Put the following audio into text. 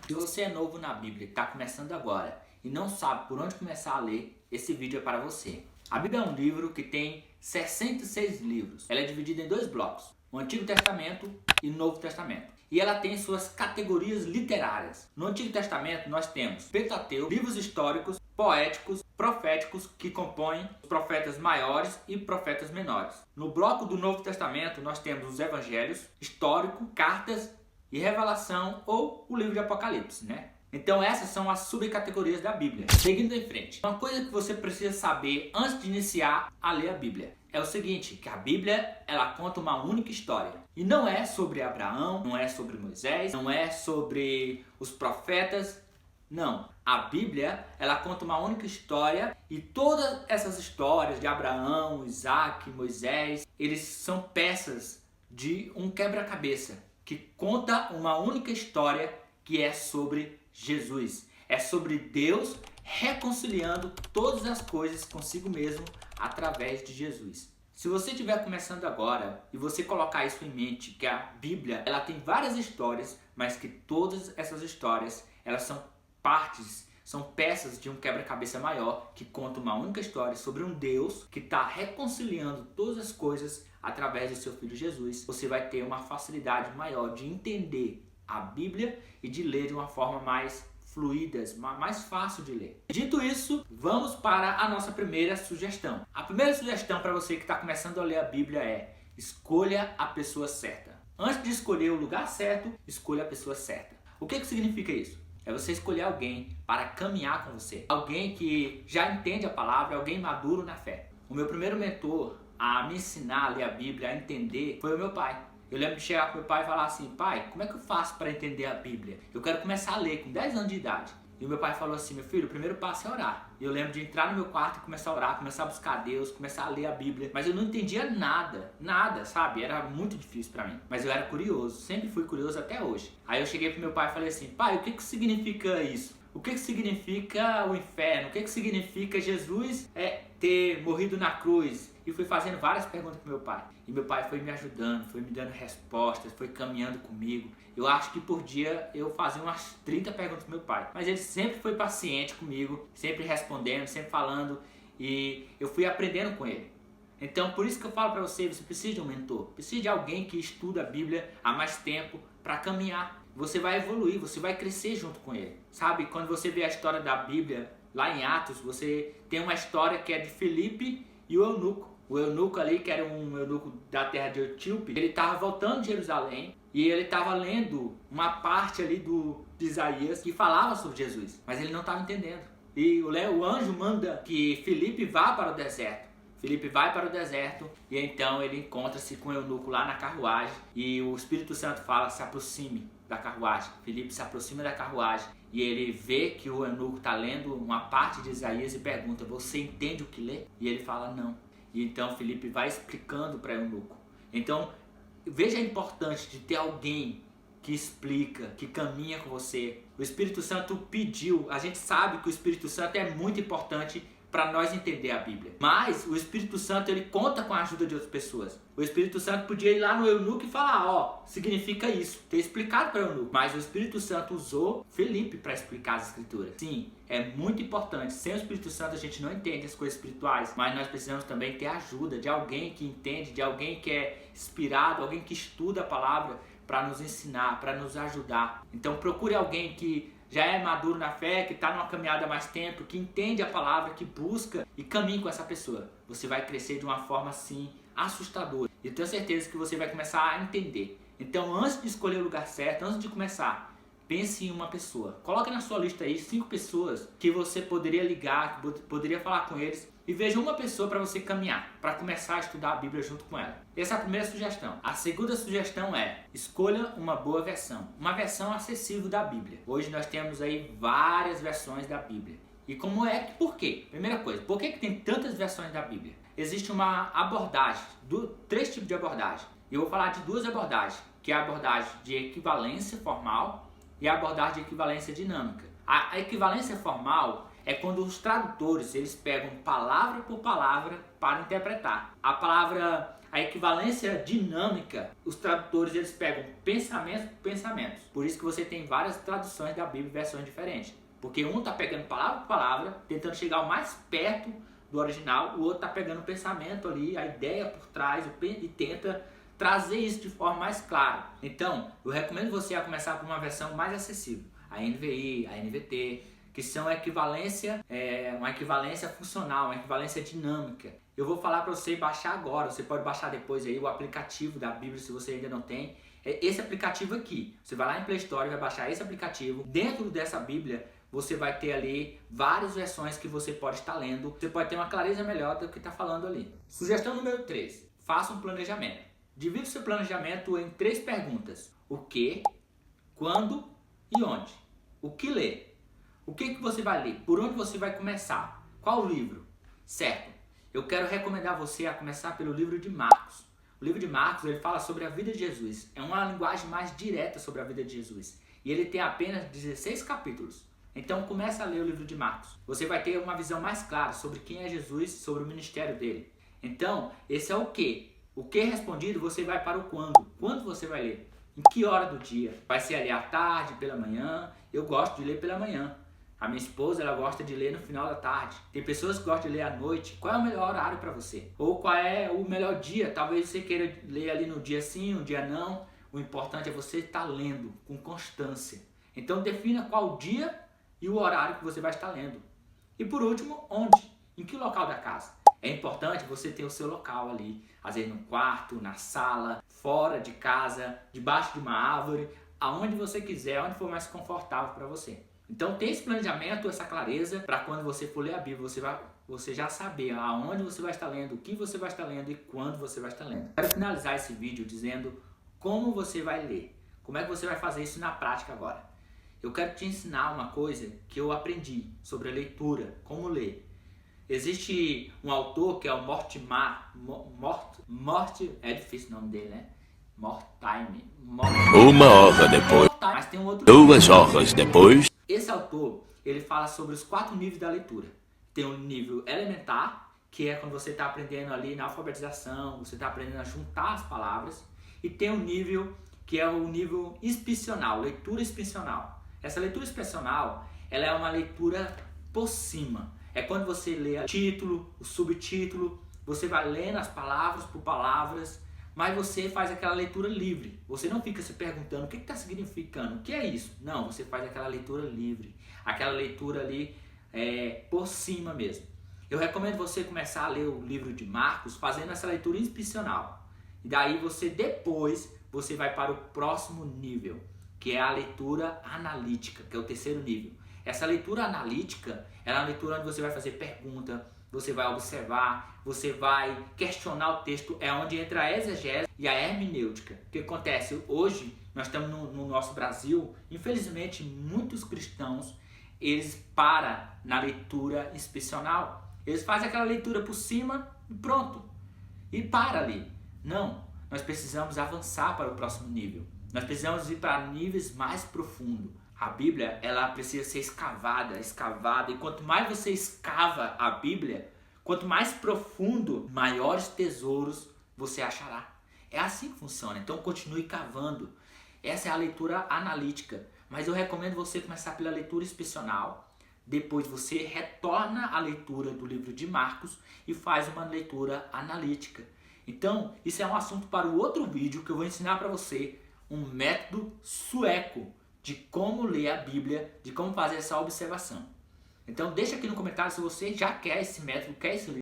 Se você é novo na Bíblia e está começando agora e não sabe por onde começar a ler, esse vídeo é para você. A Bíblia é um livro que tem 66 livros. Ela é dividida em dois blocos, o Antigo Testamento e o Novo Testamento. E ela tem suas categorias literárias. No Antigo Testamento nós temos Pentateuco, livros históricos, poéticos, proféticos, que compõem profetas maiores e profetas menores. No bloco do Novo Testamento nós temos os evangelhos, histórico, cartas e revelação, ou o livro de Apocalipse, né? Então essas são as subcategorias da Bíblia. Seguindo em frente, uma coisa que você precisa saber antes de iniciar a ler a Bíblia é o seguinte, que a Bíblia, ela conta uma única história. E não é sobre Abraão, não é sobre Moisés, não é sobre os profetas, não. A Bíblia, ela conta uma única história e todas essas histórias de Abraão, Isaac, Moisés, eles são peças de um quebra-cabeça que conta uma única história, que é sobre Jesus. É sobre Deus reconciliando todas as coisas consigo mesmo através de Jesus. Se você estiver começando agora e você colocar isso em mente, que a Bíblia, ela tem várias histórias, mas que todas essas histórias, elas são partes, são peças de um quebra-cabeça maior que conta uma única história sobre um Deus que está reconciliando todas as coisas através do seu Filho Jesus. Você vai ter uma facilidade maior de entender a Bíblia e de ler de uma forma mais fluida, mais fácil de ler. Dito isso, vamos para a nossa primeira sugestão. A primeira sugestão para você que está começando a ler a Bíblia é: escolha a pessoa certa. Antes de escolher o lugar certo, escolha a pessoa certa. O que significa isso? É você escolher alguém para caminhar com você. Alguém que já entende a palavra, alguém maduro na fé. O meu primeiro mentor a me ensinar a ler a Bíblia, a entender, foi o meu pai. Eu lembro de chegar com meu pai e falar assim: pai, como é que eu faço para entender a Bíblia? Eu quero começar a ler com 10 anos de idade. E o meu pai falou assim: meu filho, o primeiro passo é orar. E eu lembro de entrar no meu quarto e começar a orar, começar a buscar Deus, começar a ler a Bíblia. Mas eu não entendia nada, sabe? Era muito difícil para mim. Mas eu era curioso, sempre fui curioso até hoje. Aí eu cheguei pro meu pai e falei assim: pai, o que significa isso? O que significa o inferno? O que significa Jesus ter morrido na cruz? E fui fazendo várias perguntas pro meu pai. E meu pai foi me ajudando, foi me dando respostas, foi caminhando comigo. Eu acho que por dia eu fazia umas 30 perguntas pro meu pai. Mas ele sempre foi paciente comigo, sempre respondendo, sempre falando. E eu fui aprendendo com ele. Então, por isso que eu falo para você, você precisa de um mentor. Precisa de alguém que estuda a Bíblia há mais tempo para caminhar. Você vai evoluir, você vai crescer junto com ele. Sabe, quando você vê a história da Bíblia, lá em Atos, você tem uma história que é de Filipe e o eunuco. O eunuco ali, que era um eunuco da terra de Etíope, ele estava voltando de Jerusalém e ele estava lendo uma parte ali de Isaías que falava sobre Jesus, mas ele não estava entendendo. E o anjo manda que Filipe vá para o deserto. Filipe vai para o deserto e então ele encontra-se com o eunuco lá na carruagem e o Espírito Santo fala: se aproxime da carruagem. Filipe se aproxima da carruagem e ele vê que o eunuco está lendo uma parte de Isaías e pergunta: você entende o que lê? E ele fala: não. E então Filipe vai explicando para o eunuco. Então veja a importância de ter alguém que explica, que caminha com você. O Espírito Santo pediu, a gente sabe que o Espírito Santo é muito importante para nós entender a Bíblia. Mas o Espírito Santo, ele conta com a ajuda de outras pessoas. O Espírito Santo podia ir lá no eunuco e falar: ó, significa isso, ter explicado para o eunuco. Mas o Espírito Santo usou Filipe para explicar as Escrituras. Sim, é muito importante. Sem o Espírito Santo a gente não entende as coisas espirituais, mas nós precisamos também ter a ajuda de alguém que entende, de alguém que é inspirado, alguém que estuda a palavra para nos ensinar, para nos ajudar. Então procure alguém que já é maduro na fé, que está numa caminhada há mais tempo, que entende a palavra, que busca, e caminhe com essa pessoa. Você vai crescer de uma forma assim assustadora. E eu tenho certeza que você vai começar a entender. Então, antes de escolher o lugar certo, antes de começar, pense em uma pessoa. Coloque na sua lista aí 5 pessoas que você poderia ligar, que poderia falar com eles. E veja uma pessoa para você caminhar, para começar a estudar a Bíblia junto com ela. Essa é a primeira sugestão. A segunda sugestão é: escolha uma boa versão. Uma versão acessível da Bíblia. Hoje nós temos aí várias versões da Bíblia. E por quê? Primeira coisa, por que tem tantas versões da Bíblia? Existe uma abordagem, 3 tipos de abordagem. E eu vou falar de 2 abordagens, que é a abordagem de equivalência formal e a abordagem de equivalência dinâmica. A equivalência formal é quando os tradutores eles pegam palavra por palavra para interpretar. A A equivalência dinâmica, os tradutores eles pegam pensamento por pensamento. Por isso que você tem várias traduções da Bíblia, versões diferentes. Porque um está pegando palavra por palavra, tentando chegar o mais perto do original, o outro está pegando o pensamento ali, a ideia por trás, e tenta trazer isso de forma mais clara. Então, eu recomendo você a começar por uma versão mais acessível. A NVI, a NVT, que são uma equivalência funcional, uma equivalência dinâmica. Eu vou falar para você baixar agora, você pode baixar depois aí o aplicativo da Bíblia se você ainda não tem. É esse aplicativo aqui, você vai lá em Play Store e vai baixar esse aplicativo. Dentro dessa Bíblia, você vai ter ali várias versões que você pode estar lendo. Você pode ter uma clareza melhor do que está falando ali. Sugestão número 3, faça um planejamento. Divida o seu planejamento em 3 perguntas. O que, quando e onde. O que ler? O que você vai ler? Por onde você vai começar? Qual livro? Certo. Eu quero recomendar você a começar pelo livro de Marcos. O livro de Marcos ele fala sobre a vida de Jesus. É uma linguagem mais direta sobre a vida de Jesus. E ele tem apenas 16 capítulos. Então começa a ler o livro de Marcos. Você vai ter uma visão mais clara sobre quem é Jesus, sobre o ministério dele. Então, esse é o que. O que respondido, você vai para o quando. Quando você vai ler? Em que hora do dia? Vai ser ali à tarde, pela manhã? Eu gosto de ler pela manhã. A minha esposa, ela gosta de ler no final da tarde. Tem pessoas que gostam de ler à noite. Qual é o melhor horário para você? Ou qual é o melhor dia? Talvez você queira ler ali no dia sim, no dia não. O importante é você estar lendo com constância. Então defina qual o dia e o horário que você vai estar lendo. E por último, onde? Em que local da casa? É importante você ter o seu local ali. Às vezes no quarto, na sala, fora de casa, debaixo de uma árvore, aonde você quiser, onde for mais confortável para você. Então tem esse planejamento, essa clareza, para quando você for ler a Bíblia, você já saber aonde você vai estar lendo, o que você vai estar lendo e quando você vai estar lendo. Quero finalizar esse vídeo dizendo como você vai ler. Como é que você vai fazer isso na prática agora? Eu quero te ensinar uma coisa que eu aprendi sobre a leitura, como ler. Existe um autor que é o Mortimer, é difícil o nome dele, né? Mortimer. Uma hora depois, Mas tem um outro 2 horas depois. Esse autor, ele fala sobre os 4 níveis da leitura. Tem o nível elementar, que é quando você está aprendendo ali na alfabetização, você está aprendendo a juntar as palavras. E tem o nível que é o nível inscricional, leitura inscricional. Essa leitura inscricional, ela é uma leitura por cima. É quando você lê o título, o subtítulo, você vai lendo as palavras por palavras, mas você faz aquela leitura livre. Você não fica se perguntando o que está significando, o que é isso? Não, você faz aquela leitura livre, aquela leitura ali por cima mesmo. Eu recomendo você começar a ler o livro de Marcos fazendo essa leitura inscricional. E daí depois você vai para o próximo nível, que é a leitura analítica, que é o 3º nível. Essa leitura analítica é uma leitura onde você vai fazer pergunta, você vai observar, você vai questionar o texto, é onde entra a exegese e a hermenêutica. O que acontece? Hoje, nós estamos no nosso Brasil, infelizmente, muitos cristãos, eles param na leitura inscricional. Eles fazem aquela leitura por cima e pronto. E para ali. Não, nós precisamos avançar para o próximo nível. Nós precisamos ir para níveis mais profundos. A Bíblia, ela precisa ser escavada, e quanto mais você escava a Bíblia, quanto mais profundo, maiores tesouros você achará. É assim que funciona, então continue cavando. Essa é a leitura analítica, mas eu recomendo você começar pela leitura inscricional, depois você retorna à leitura do livro de Marcos e faz uma leitura analítica. Então, isso é um assunto para o outro vídeo que eu vou ensinar para você um método sueco de como ler a Bíblia, de como fazer essa observação. Então deixa aqui no comentário se você já quer esse método, quer esse livro.